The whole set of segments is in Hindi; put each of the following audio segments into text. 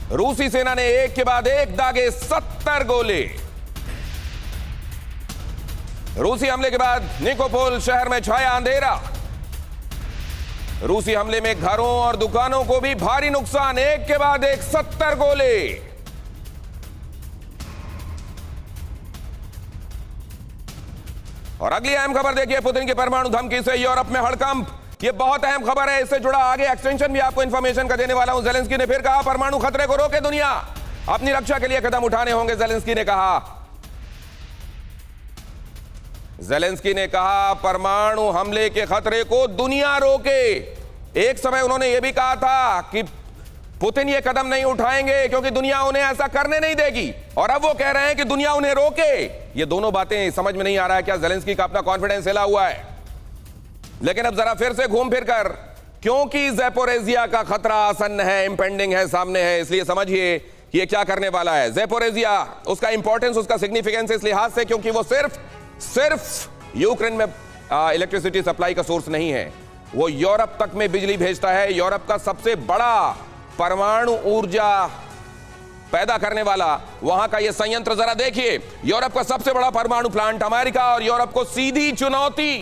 रूसी सेना ने एक के बाद एक दागे 70 गोले। रूसी हमले के बाद निकोपोल शहर में छाया अंधेरा। रूसी हमले में घरों और दुकानों को भी भारी नुकसान, एक के बाद एक 70 गोले। और अगली अहम खबर देखिए, पुतिन की परमाणु धमकी से यूरोप में हड़कंप। ये बहुत अहम खबर है, इससे जुड़ा आगे एक्सटेंशन भी आपको इंफॉर्मेशन का देने वाला हूं। ज़ेलेंस्की ने फिर कहा परमाणु खतरे को रोके दुनिया, अपनी रक्षा के लिए कदम उठाने होंगे। ज़ेलेंस्की ने कहा परमाणु हमले के खतरे को दुनिया रोके। एक समय उन्होंने यह भी कहा था कि पुतिन ये कदम नहीं उठाएंगे क्योंकि दुनिया उन्हें ऐसा करने नहीं देगी, और अब वो कह रहे हैं कि दुनिया उन्हें रोके। ये दोनों बातें समझ में नहीं आ रहा है क्या ज़ेलेंस्की का अपना कॉन्फिडेंस हिला हुआ है। लेकिन अब जरा फिर से घूम फिर कर, क्योंकि ज़ैपोरिज़िया का खतरा आसन्न है, इंपेंडिंग है, सामने है, इसलिए समझिए कि ये क्या करने वाला है। ज़ैपोरिज़िया, उसका इंपॉर्टेंस, उसका सिग्निफिकेंस इस लिहाज से क्योंकि वो सिर्फ यूक्रेन में इलेक्ट्रिसिटी सप्लाई का सोर्स नहीं है, वो यूरोप तक में बिजली भेजता है। यूरोप का सबसे बड़ा परमाणु ऊर्जा पैदा करने वाला वहां का यह संयंत्र जरा देखिए। यूरोप का सबसे बड़ा परमाणु प्लांट, अमेरिका और यूरोप को सीधी चुनौती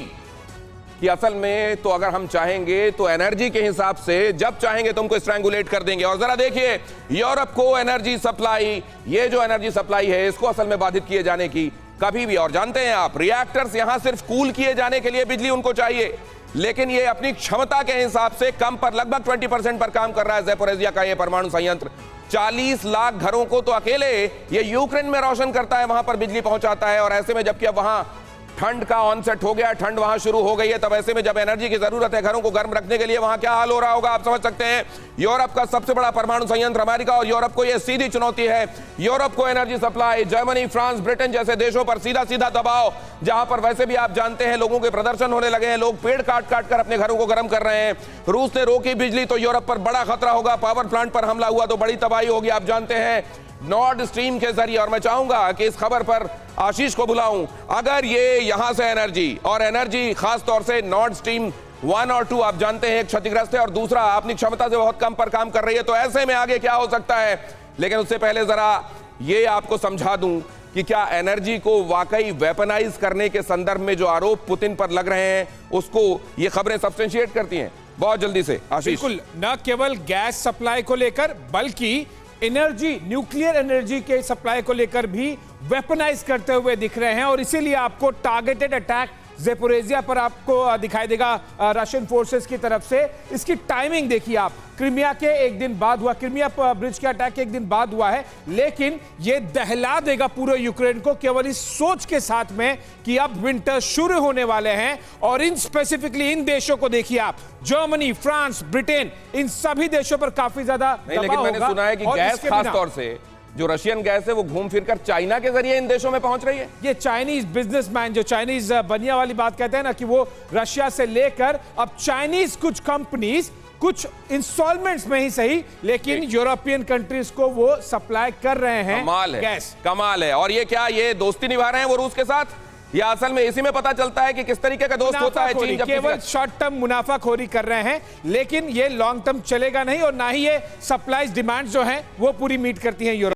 कि असल में तो अगर हम चाहेंगे तो एनर्जी के हिसाब से जब चाहेंगे तुमको स्ट्रैंगुलेट कर देंगे। और जरा देखिए यूरोप को एनर्जी सप्लाई, ये जो एनर्जी सप्लाई है इसको असल में बाधित किए जाने की कभी भी, और जानते हैं आप रिएक्टर्स यहां सिर्फ कूल किए जाने के लिए बिजली उनको चाहिए, लेकिन ये अपनी क्षमता के हिसाब से कम पर लगभग 20% पर काम कर रहा है। ज़ैपोरिज़िया का ये परमाणु संयंत्र 40 लाख घरों को तो अकेले ये यूक्रेन में रोशन करता है, वहां पर बिजली पहुंचाता है। और ऐसे में जबकि अब वहां ठंड का ऑनसेट हो गया, ठंड वहां शुरू हो गई है, तब ऐसे में जब एनर्जी की जरूरत है घरों को गर्म रखने के लिए, वहां क्या हाल हो रहा होगा आप समझ सकते हैं। यूरोप का सबसे बड़ा परमाणु संयंत्र अमेरिका और यूरोप को यह सीधी चुनौती है। यूरोप को energy supply, Germany, France, Britain जैसे देशों पर सीधा सीधा दबाव, जहां पर वैसे भी आप जानते हैं लोगों के प्रदर्शन होने लगे हैं, लोग पेड़ काट काट कर अपने घरों को गर्म कर रहे हैं। रूस ने रोकी बिजली तो यूरोप पर बड़ा खतरा होगा। पावर प्लांट पर हमला हुआ तो बड़ी तबाही होगी, आप जानते हैं नॉर्ड स्ट्रीम के जरिए। और मैं चाहूंगा कि इस खबर पर आशीष को बुलाऊं। अगर ये यहां से एनर्जी खास तौर से नॉर्ड स्ट्रीम 1 और 2 आप जानते हैं, एक क्षतिग्रस्त है और दूसरा अपनी क्षमता से बहुत कम पर काम कर रही है, तो ऐसे में आगे क्या हो सकता है। लेकिन उससे पहले जरा ये आपको समझा दूं कि क्या एनर्जी को वाकई वेपनाइज करने के संदर्भ में जो आरोप पुतिन पर लग रहे हैं उसको ये खबरें सब्सटेंशिएट करती हैं। बहुत जल्दी से आशीष। बिल्कुल, न केवल गैस सप्लाई को लेकर बल्कि एनर्जी, न्यूक्लियर एनर्जी के सप्लाई को लेकर भी वेपनाइज करते हुए दिख रहे हैं। और इसीलिए आपको टारगेटेड अटैक ज़ैपोरिज़िया पर आपको दिखाई देगा रशियन फोर्सेस की तरफ से। इसकी टाइमिंग देखिए आप, क्रीमिया के एक दिन बाद हुआ, क्रीमिया ब्रिज के अटैक के एक दिन बाद हुआ है, लेकिन यह दहला देगा पूरे यूक्रेन को केवल इस सोच के साथ में कि अब विंटर शुरू होने वाले हैं। और इन स्पेसिफिकली इन देशों को देखिए आप, जर्मनी, फ्रांस, ब्रिटेन, इन सभी देशों पर काफी ज्यादा दबाव होगा। लेकिन मैंने सुना है कि गैस खास तौर से जो रशियन गैस है वो घूम फिरकर चाइना के जरिए इन देशों में पहुंच रही है। ये चाइनीज बिजनेसमैन, जो चाइनीज बनिया वाली बात कहते हैं ना, कि वो रशिया से लेकर अब चाइनीज कुछ कंपनीज कुछ इंस्टॉलमेंट्स में ही सही, लेकिन यूरोपियन कंट्रीज को वो सप्लाई कर रहे हैं। कमाल है, गैस, कमाल है। और ये क्या ये दोस्ती निभा रहे हैं वो रूस के साथ, या असल में इसी में पता चलता है कि किस तरीके का दोस्त होता है चीन। जब केवल शॉर्ट टर्म मुनाफाखोरी कर रहे हैं, लेकिन ये लॉन्ग टर्म चलेगा नहीं, और ना ही ये सप्लाईज डिमांड जो है वो पूरी मीट करती है यूरोप।